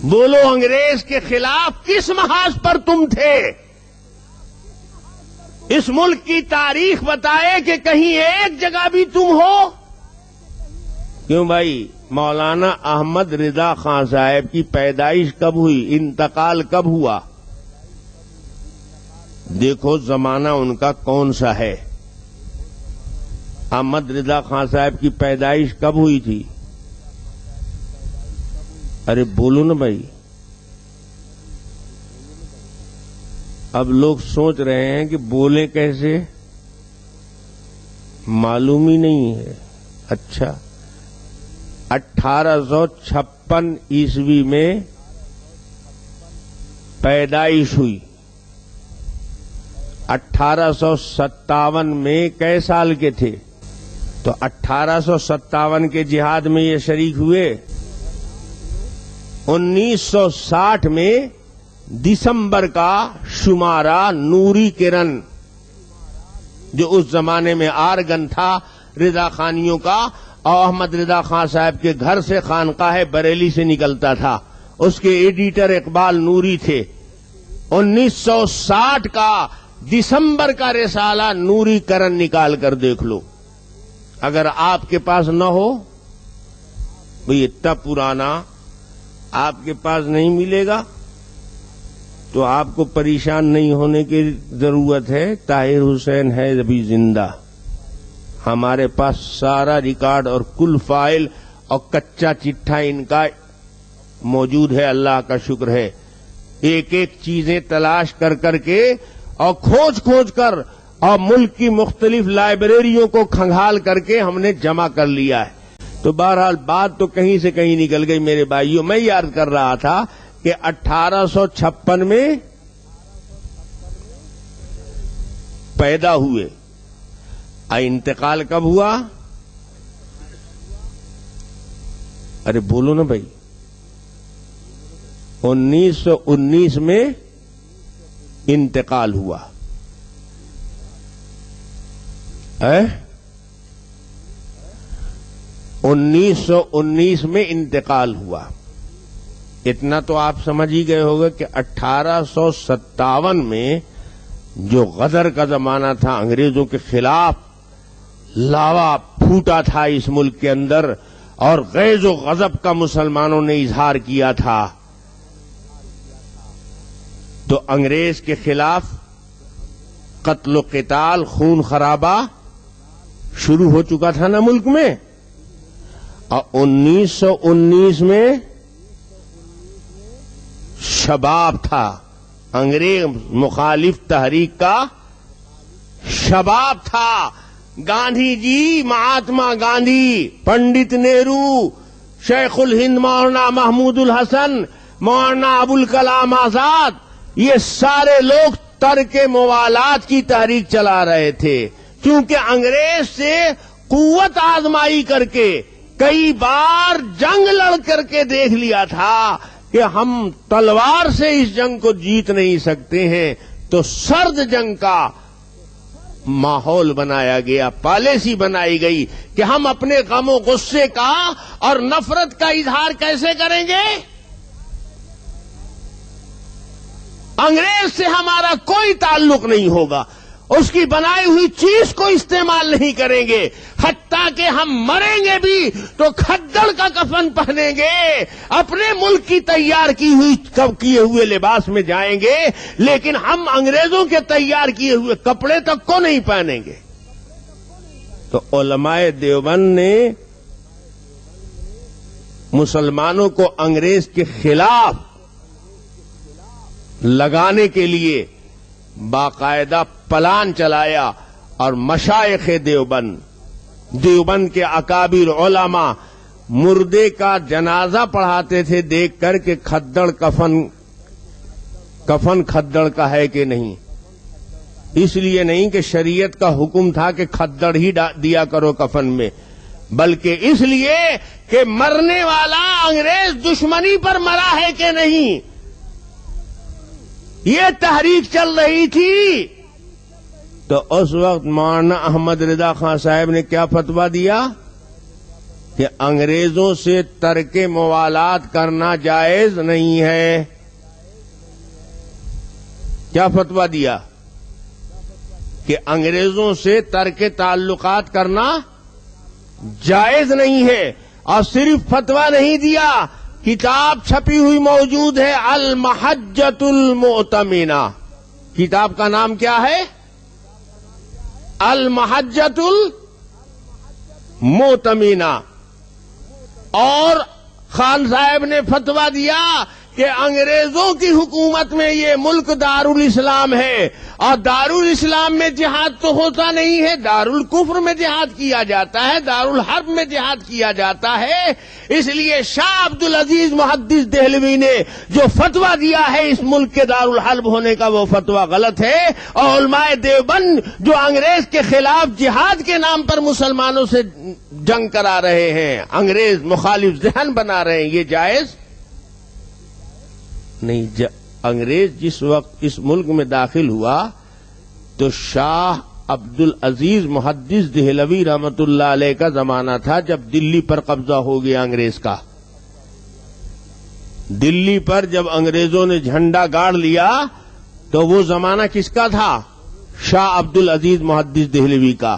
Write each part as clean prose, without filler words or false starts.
بولو انگریز کے خلاف کس محاذ پر تم تھے؟ اس ملک کی تاریخ بتائے کہ کہیں ایک جگہ بھی تم ہو؟ کیوں بھائی؟ مولانا احمد رضا خان صاحب کی پیدائش کب ہوئی؟ انتقال کب ہوا؟ دیکھو زمانہ ان کا کون سا ہے۔ احمد رضا خان صاحب کی پیدائش کب ہوئی تھی؟ ارے بولو نا بھائی۔ اب لوگ سوچ رہے ہیں کہ بولیں کیسے، معلوم ہی نہیں ہے۔ اچھا، 1856 عیسوی میں پیدائش ہوئی۔ 1857 میں کئے سال کے تھے؟ تو 1857 کے جہاد میں یہ شریک ہوئے۔ 1960 میں دسمبر کا شمارہ نوری کرن، جو اس زمانے میں آرگن تھا رضا خانیوں کا، اور احمد رضا خان صاحب کے گھر سے خانقاہ بریلی سے نکلتا تھا، اس کے ایڈیٹر اقبال نوری تھے۔ 1960 کا دسمبر کا رسالہ نوری کرن نکال کر دیکھ لو، اگر آپ کے پاس نہ ہو، بھئی اتنا پرانا آپ کے پاس نہیں ملے گا تو آپ کو پریشان نہیں ہونے کی ضرورت ہے۔ طاہر حسین ہے ابھی زندہ، ہمارے پاس سارا ریکارڈ اور کل فائل اور کچا چٹھا ان کا موجود ہے، اللہ کا شکر ہے۔ ایک ایک چیزیں تلاش کر کر کے اور کھوج کھوج کر اور ملک کی مختلف لائبریریوں کو کھنگال کر کے ہم نے جمع کر لیا ہے۔ تو بہرحال بات تو کہیں سے کہیں نکل گئی میرے بھائیوں۔ میں یاد کر رہا تھا کہ 1856 میں پیدا ہوئے، انتقال کب ہوا؟ ارے بولو نا بھائی۔ 1919 میں انتقال ہوا۔ 1919 میں انتقال ہوا۔ اتنا تو آپ سمجھ ہی گئے ہوگے کہ 1857 میں جو غدر کا زمانہ تھا، انگریزوں کے خلاف لاوا پھوٹا تھا اس ملک کے اندر، اور غیظ و غضب کا مسلمانوں نے اظہار کیا تھا، تو انگریز کے خلاف قتل و قتال، خون خرابہ شروع ہو چکا تھا نا ملک میں۔ اور 1919 میں شباب تھا، انگریز مخالف تحریک کا شباب تھا۔ گاندھی جی، مہاتما گاندھی، پنڈت نہرو، شیخ الہند مولانا محمود الحسن، مولانا ابوالکلام آزاد، یہ سارے لوگ ترک موالات کی تحریک چلا رہے تھے، کیونکہ انگریز سے قوت آزمائی کر کے کئی بار جنگ لڑ کر کے دیکھ لیا تھا کہ ہم تلوار سے اس جنگ کو جیت نہیں سکتے ہیں، تو سرد جنگ کا ماحول بنایا گیا، پالیسی بنائی گئی کہ ہم اپنے غم و غصے کا اور نفرت کا اظہار کیسے کریں گے؟ انگریز سے ہمارا کوئی تعلق نہیں ہوگا، اس کی بنائی ہوئی چیز کو استعمال نہیں کریں گے، حتیٰ کہ ہم مریں گے بھی تو کھدڑ کا کفن پہنیں گے، اپنے ملک کی تیار کیے ہوئے لباس میں جائیں گے، لیکن ہم انگریزوں کے تیار کیے ہوئے کپڑے تک کو نہیں پہنیں گے۔ تو علماء دیوبند نے مسلمانوں کو انگریز کے خلاف لگانے کے لیے باقاعدہ پلان چلایا، اور مشائخ دیوبند کے اکابر علماء مردے کا جنازہ پڑھاتے تھے دیکھ کر کہ کھدڑ کفن کھدڑ کا ہے کہ نہیں۔ اس لیے نہیں کہ شریعت کا حکم تھا کہ کھدڑ ہی دیا کرو کفن میں، بلکہ اس لیے کہ مرنے والا انگریز دشمنی پر مرا ہے کہ نہیں، یہ تحریک چل رہی تھی۔ تو اس وقت مولانا احمد رضا خان صاحب نے کیا فتویٰ دیا کہ انگریزوں سے ترک موالات کرنا جائز نہیں ہے. کیا فتویٰ دیا؟ کہ انگریزوں سے ترک تعلقات کرنا جائز نہیں ہے. اور صرف فتویٰ نہیں دیا، کتاب چھپی ہوئی موجود ہے، المحجۃ المؤتمنہ. کتاب کا نام کیا ہے؟ المحجۃ المؤتمنہ. اور خان صاحب نے فتویٰ دیا کہ انگریزوں کی حکومت میں یہ ملک دارالاسلام ہے، اور دارالاسلام میں جہاد تو ہوتا نہیں ہے، دارالکفر میں جہاد کیا جاتا ہے، دارالحرب میں جہاد کیا جاتا ہے. اس لیے شاہ عبدالعزیز محدث دہلوی نے جو فتویٰ دیا ہے اس ملک کے دارالحرب ہونے کا، وہ فتویٰ غلط ہے. اور علماء دیوبند جو انگریز کے خلاف جہاد کے نام پر مسلمانوں سے جنگ کرا رہے ہیں، انگریز مخالف ذہن بنا رہے ہیں، یہ جائز نہیں. انگریز جس وقت اس ملک میں داخل ہوا تو شاہ عبدالعزیز محدث دہلوی رحمت اللہ علیہ کا زمانہ تھا، جب دلی پر قبضہ ہو گیا انگریز کا. دلی پر جب انگریزوں نے جھنڈا گاڑ لیا تو وہ زمانہ کس کا تھا؟ شاہ عبدالعزیز محدث دہلوی کا.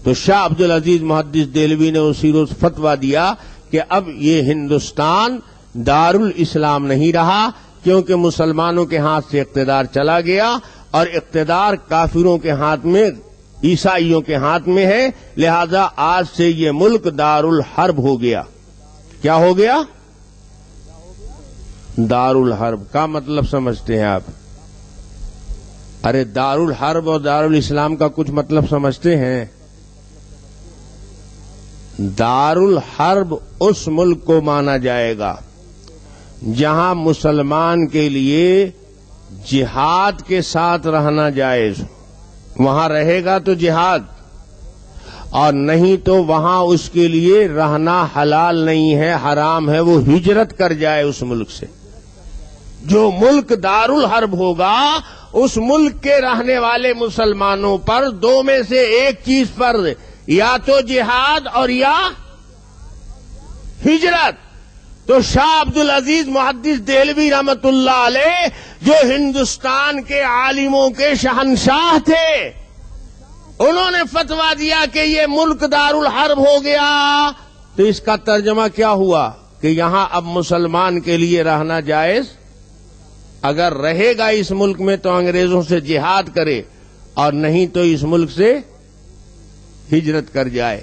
تو شاہ عبدالعزیز محدث دہلوی نے اسی روز فتویٰ دیا کہ اب یہ ہندوستان دارالاسلام نہیں رہا، کیونکہ مسلمانوں کے ہاتھ سے اقتدار چلا گیا اور اقتدار کافروں کے ہاتھ میں، عیسائیوں کے ہاتھ میں ہے. لہذا آج سے یہ ملک دارالحرب ہو گیا. کیا ہو گیا؟ دارالحرب. کا مطلب سمجھتے ہیں آپ؟ ارے دارالحرب اور دارالاسلام کا کچھ مطلب سمجھتے ہیں؟ دارالحرب اس ملک کو مانا جائے گا جہاں مسلمان کے لیے جہاد کے ساتھ رہنا جائز. وہاں رہے گا تو جہاد، اور نہیں تو وہاں اس کے لیے رہنا حلال نہیں ہے، حرام ہے، وہ ہجرت کر جائے اس ملک سے. جو ملک دارالحرب ہوگا اس ملک کے رہنے والے مسلمانوں پر دو میں سے ایک چیز پر، یا تو جہاد اور یا ہجرت. تو شاہ عبدالعزیز محدث دہلوی رحمت اللہ علیہ جو ہندوستان کے عالموں کے شہنشاہ تھے، انہوں نے فتویٰ دیا کہ یہ ملک دارالحرب ہو گیا. تو اس کا ترجمہ کیا ہوا کہ یہاں اب مسلمان کے لیے رہنا جائز. اگر رہے گا اس ملک میں تو انگریزوں سے جہاد کرے، اور نہیں تو اس ملک سے ہجرت کر جائے.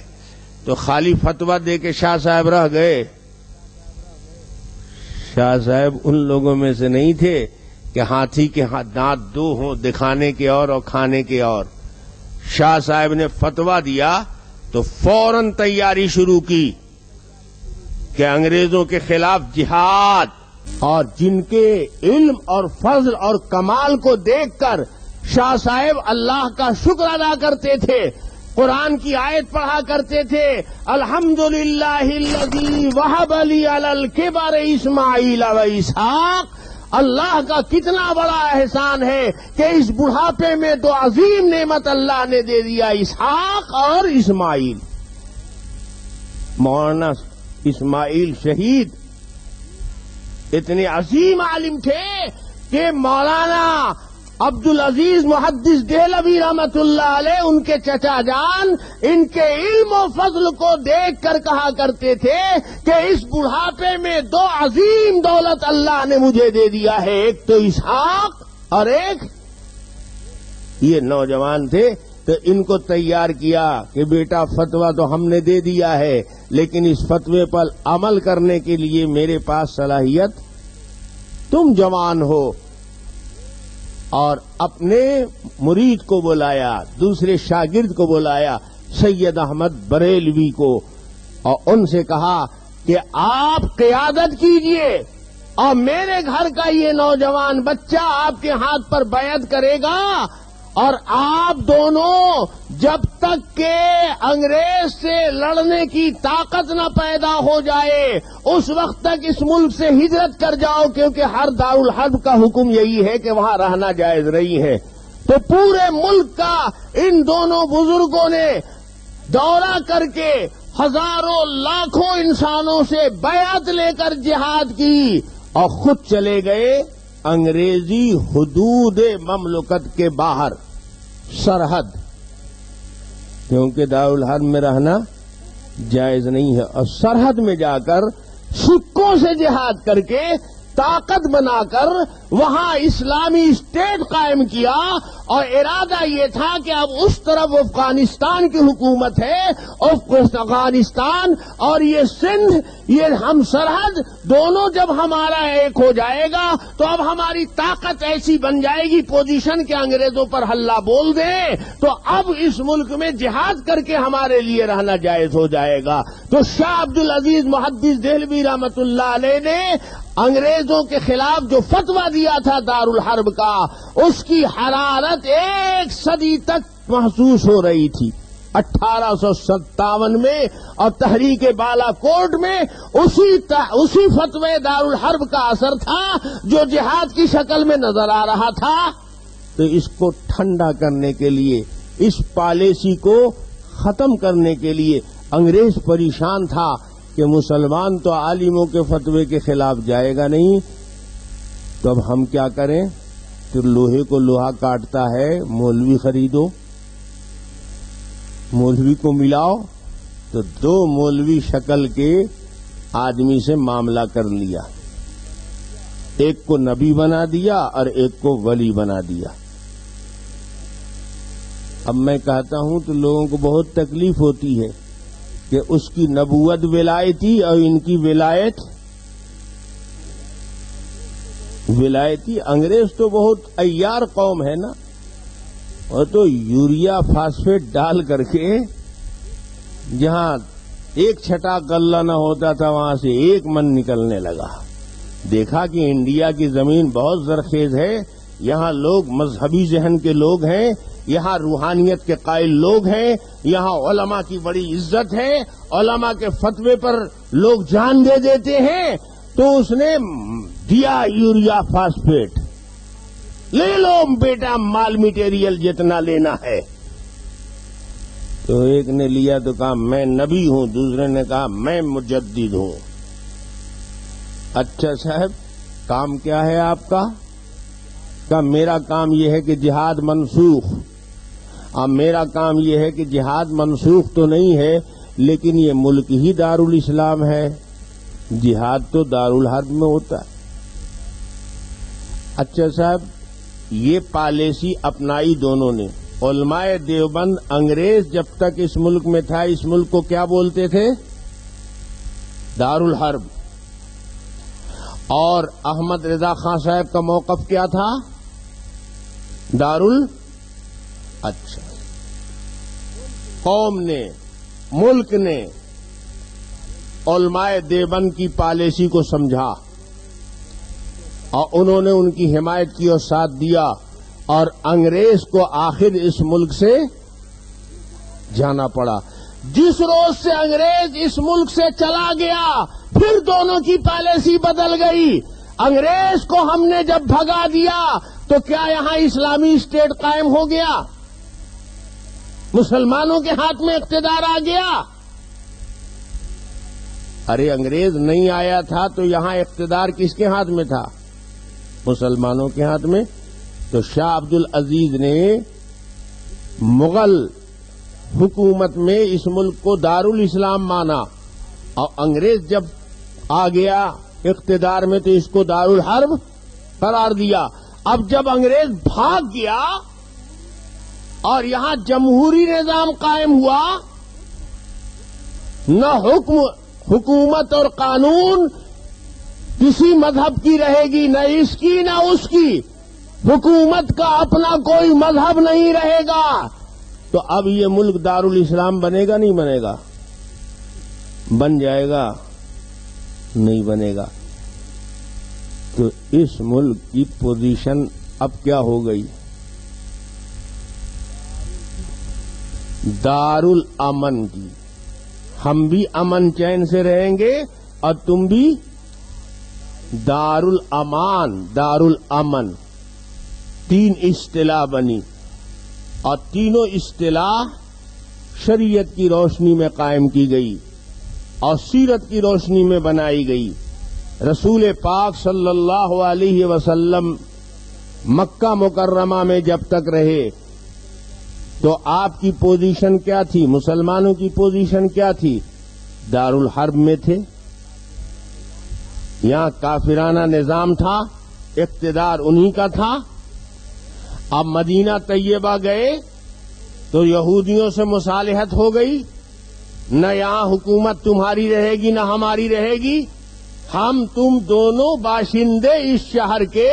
تو خالی فتویٰ دے کے شاہ صاحب رہ گئے. شاہ صاحب ان لوگوں میں سے نہیں تھے کہ ہاتھی کے دانت دو ہوں، دکھانے کے اور کھانے کے اور. شاہ صاحب نے فتویٰ دیا تو فوراً تیاری شروع کی کہ انگریزوں کے خلاف جہاد. اور جن کے علم اور فضل اور کمال کو دیکھ کر شاہ صاحب اللہ کا شکر ادا کرتے تھے، قرآن کی آیت پڑھا کرتے تھے، الحمدللہ الذی وہب لی علی الکبر اسماعیل و اسحاق. اللہ کا کتنا بڑا احسان ہے کہ اس بڑھاپے میں دو عظیم نعمت اللہ نے دے دیا، اسحاق اور اسماعیل. مولانا اسماعیل شہید اتنے عظیم عالم تھے کہ مولانا عبدالعزیز محدث دہلوی رحمت اللہ علیہ ان کے چچا جان ان کے علم و فضل کو دیکھ کر کہا کرتے تھے کہ اس بڑھاپے میں دو عظیم دولت اللہ نے مجھے دے دیا ہے، ایک تو اسحاق اور ایک یہ نوجوان تھے. تو ان کو تیار کیا کہ بیٹا فتویٰ تو ہم نے دے دیا ہے، لیکن اس فتوے پر عمل کرنے کے لیے میرے پاس صلاحیت، تم جوان ہو. اور اپنے مرید کو بلایا، دوسرے شاگرد کو بلایا، سید احمد بریلوی کو، اور ان سے کہا کہ آپ قیادت کیجئے اور میرے گھر کا یہ نوجوان بچہ آپ کے ہاتھ پر بیعت کرے گا، اور آپ دونوں جب تک کہ انگریز سے لڑنے کی طاقت نہ پیدا ہو جائے اس وقت تک اس ملک سے ہجرت کر جاؤ، کیونکہ ہر دارالحرب کا حکم یہی ہے کہ وہاں رہنا جائز نہیں ہے. تو پورے ملک کا ان دونوں بزرگوں نے دورہ کر کے ہزاروں لاکھوں انسانوں سے بیعت لے کر جہاد کی اور خود چلے گئے انگریزی حدود مملکت کے باہر سرحد، کیونکہ دارالحرب میں رہنا جائز نہیں ہے، اور سرحد میں جا کر سکوں سے جہاد کر کے طاقت بنا کر وہاں اسلامی اسٹیٹ قائم کیا، اور ارادہ یہ تھا کہ اب اس طرف افغانستان کی حکومت ہے، افغانستان اور یہ سندھ، یہ ہم سرحد دونوں جب ہمارا ایک ہو جائے گا تو اب ہماری طاقت ایسی بن جائے گی پوزیشن کے انگریزوں پر ہلہ بول دیں تو اب اس ملک میں جہاد کر کے ہمارے لیے رہنا جائز ہو جائے گا۔ تو شاہ عبد العزیز محدث دہلوی رحمۃ اللہ علیہ نے انگریزوں کے خلاف جو فتویٰ دیا تھا دارالحرب کا، اس کی حرارت ایک صدی تک محسوس ہو رہی تھی۔ 1857 میں اور تحریک بالا کوٹ میں اسی فتوے دارالحرب کا اثر تھا جو جہاد کی شکل میں نظر آ رہا تھا۔ تو اس کو ٹھنڈا کرنے کے لیے، اس پالیسی کو ختم کرنے کے لیے انگریز پریشان تھا کہ مسلمان تو عالموں کے فتوے کے خلاف جائے گا نہیں، تو اب ہم کیا کریں؟ تو لوہے کو لوہا کاٹتا ہے، مولوی خریدو، مولوی کو ملاؤ، تو دو مولوی شکل کے آدمی سے معاملہ کر لیا، ایک کو نبی بنا دیا اور ایک کو ولی بنا دیا۔ اب میں کہتا ہوں تو لوگوں کو بہت تکلیف ہوتی ہے کہ اس کی نبوت ولایتی اور ان کی ولایتی۔ انگریز تو بہت عیار قوم ہے نا، اور تو یوریا فاسفیٹ ڈال کر کے جہاں ایک چھٹا غلہ نہ ہوتا تھا وہاں سے ایک من نکلنے لگا۔ دیکھا کہ انڈیا کی زمین بہت زرخیز ہے، یہاں لوگ مذہبی ذہن کے لوگ ہیں، یہاں روحانیت کے قائل لوگ ہیں، یہاں علماء کی بڑی عزت ہے، علماء کے فتوے پر لوگ جان دے دیتے ہیں، تو اس نے دیا یوریا فاسفیٹ، لے لو بیٹا مال میٹیریل جتنا لینا ہے۔ تو ایک نے لیا تو کہا میں نبی ہوں، دوسرے نے کہا میں مجدد ہوں۔ اچھا صاحب کام کیا ہے آپ کا؟ کہا میرا کام یہ ہے کہ جہاد منسوخ۔ اب میرا کام یہ ہے کہ جہاد منسوخ تو نہیں ہے، لیکن یہ ملک ہی دارالاسلام ہے، جہاد تو دارالحرب میں ہوتا ہے۔ اچھا صاحب یہ پالیسی اپنائی دونوں نے۔ علماء دیوبند انگریز جب تک اس ملک میں تھا، اس ملک کو کیا بولتے تھے؟ دارالحرب۔ اور احمد رضا خان صاحب کا موقف کیا تھا؟ اچھا قوم نے، ملک نے علماء دیوبند کی پالیسی کو سمجھا اور انہوں نے ان کی حمایت کی اور ساتھ دیا، اور انگریز کو آخر اس ملک سے جانا پڑا۔ جس روز سے انگریز اس ملک سے چلا گیا پھر دونوں کی پالیسی بدل گئی۔ انگریز کو ہم نے جب بھگا دیا تو کیا یہاں اسلامی اسٹیٹ قائم ہو گیا؟ مسلمانوں کے ہاتھ میں اقتدار آ گیا؟ ارے انگریز نہیں آیا تھا تو یہاں اقتدار کس کے ہاتھ میں تھا؟ مسلمانوں کے ہاتھ میں۔ تو شاہ عبد العزیز نے مغل حکومت میں اس ملک کو دارالاسلام مانا، اور انگریز جب آ گیا اقتدار میں تو اس کو دارالحرب قرار دیا۔ اب جب انگریز بھاگ گیا اور یہاں جمہوری نظام قائم ہوا، نہ حکومت اور قانون کسی مذہب کی رہے گی، نہ اس کی نہ اس کی، حکومت کا اپنا کوئی مذہب نہیں رہے گا، تو اب یہ ملک دارالاسلام بنے گا نہیں بنے گا؟ بن جائے گا؟ نہیں بنے گا۔ تو اس ملک کی پوزیشن اب کیا ہو گئی؟ دارالامن کی۔ ہم بھی امن چین سے رہیں گے اور تم بھی دارالامان، دارالامن، تین اصطلاح بنی، اور تینوں اصطلاح شریعت کی روشنی میں قائم کی گئی اور سیرت کی روشنی میں بنائی گئی. رسول پاک صلی اللہ علیہ وسلم مکہ مکرمہ میں جب تک رہے تو آپ کی پوزیشن کیا تھی؟ مسلمانوں کی پوزیشن کیا تھی؟ دارالحرب میں تھے. یہاں کافرانہ نظام تھا، اقتدار انہی کا تھا. اب مدینہ طیبہ گئے تو یہودیوں سے مصالحت ہو گئی. نہ یہاں حکومت تمہاری رہے گی نہ ہماری رہے گی. ہم تم دونوں باشندے اس شہر کے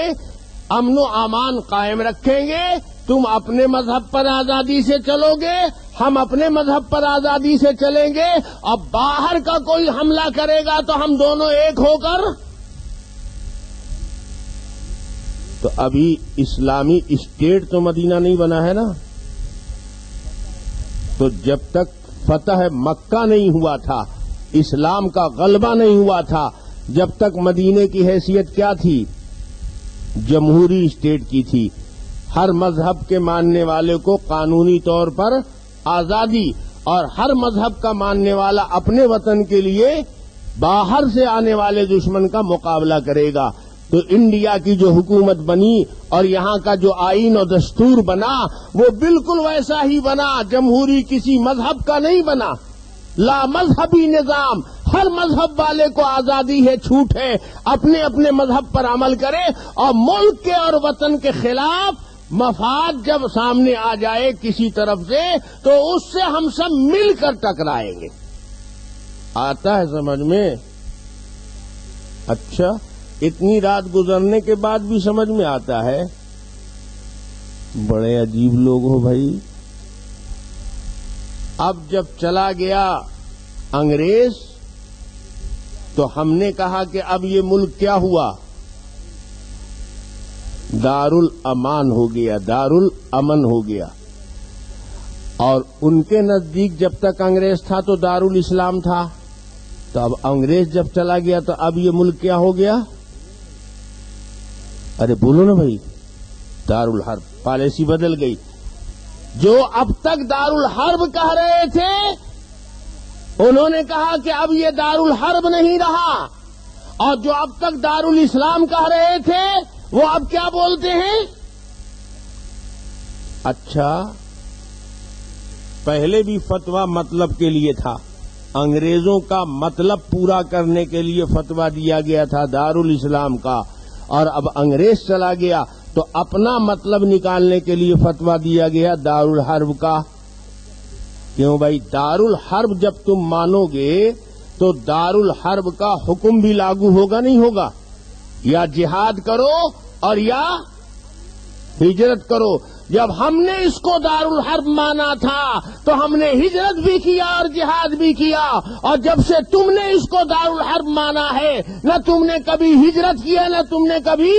امن و امان قائم رکھیں گے. تم اپنے مذہب پر آزادی سے چلو گے، ہم اپنے مذہب پر آزادی سے چلیں گے. اب باہر کا کوئی حملہ کرے گا تو ہم دونوں ایک ہو کر. تو ابھی اسلامی اسٹیٹ تو مدینہ نہیں بنا ہے نا. تو جب تک فتح مکہ نہیں ہوا تھا، اسلام کا غلبہ نہیں ہوا تھا، جب تک مدینے کی حیثیت کیا تھی؟ جمہوری اسٹیٹ کی تھی. ہر مذہب کے ماننے والے کو قانونی طور پر آزادی، اور ہر مذہب کا ماننے والا اپنے وطن کے لیے باہر سے آنے والے دشمن کا مقابلہ کرے گا. تو انڈیا کی جو حکومت بنی اور یہاں کا جو آئین و دستور بنا وہ بالکل ویسا ہی بنا. جمہوری کسی مذہب کا نہیں بنا، لا مذہبی نظام. ہر مذہب والے کو آزادی ہے، چھوٹ ہے، اپنے اپنے مذہب پر عمل کرے. اور ملک کے اور وطن کے خلاف مفاد جب سامنے آ جائے کسی طرف سے تو اس سے ہم سب مل کر ٹکرائیں گے. آتا ہے سمجھ میں؟ اچھا، اتنی رات گزرنے کے بعد بھی سمجھ میں آتا ہے؟ بڑے عجیب لوگ ہو بھائی. اب جب چلا گیا انگریز تو ہم نے کہا کہ اب یہ ملک کیا ہوا؟ دارالامان ہو گیا، دارالامن ہو گیا. اور ان کے نزدیک جب تک انگریز تھا تو دارالاسلام تھا. تو اب انگریز جب چلا گیا تو اب یہ ملک کیا ہو گیا؟ ارے بولو نا بھائی. دارالحرب. پالیسی بدل گئی. جو اب تک دارالحرب کہہ رہے تھے انہوں نے کہا کہ اب یہ دارالحرب نہیں رہا، اور جو اب تک دارالاسلام کہہ رہے تھے وہ اب کیا بولتے ہیں؟ اچھا، پہلے بھی فتویٰ مطلب کے لیے تھا. انگریزوں کا مطلب پورا کرنے کے لیے فتویٰ دیا گیا تھا دارالاسلام کا، اور اب انگریز چلا گیا تو اپنا مطلب نکالنے کے لیے فتویٰ دیا گیا دارالحرب کا. کیوں بھائی؟ دارالحرب جب تم مانو گے تو دارالحرب کا حکم بھی لاگو ہوگا نہیں ہوگا؟ یا جہاد کرو اور یا ہجرت کرو. جب ہم نے اس کو دارالحرب مانا تھا تو ہم نے ہجرت بھی کیا اور جہاد بھی کیا. اور جب سے تم نے اس کو دارالحرب مانا ہے، نہ تم نے کبھی ہجرت کیا نہ تم نے کبھی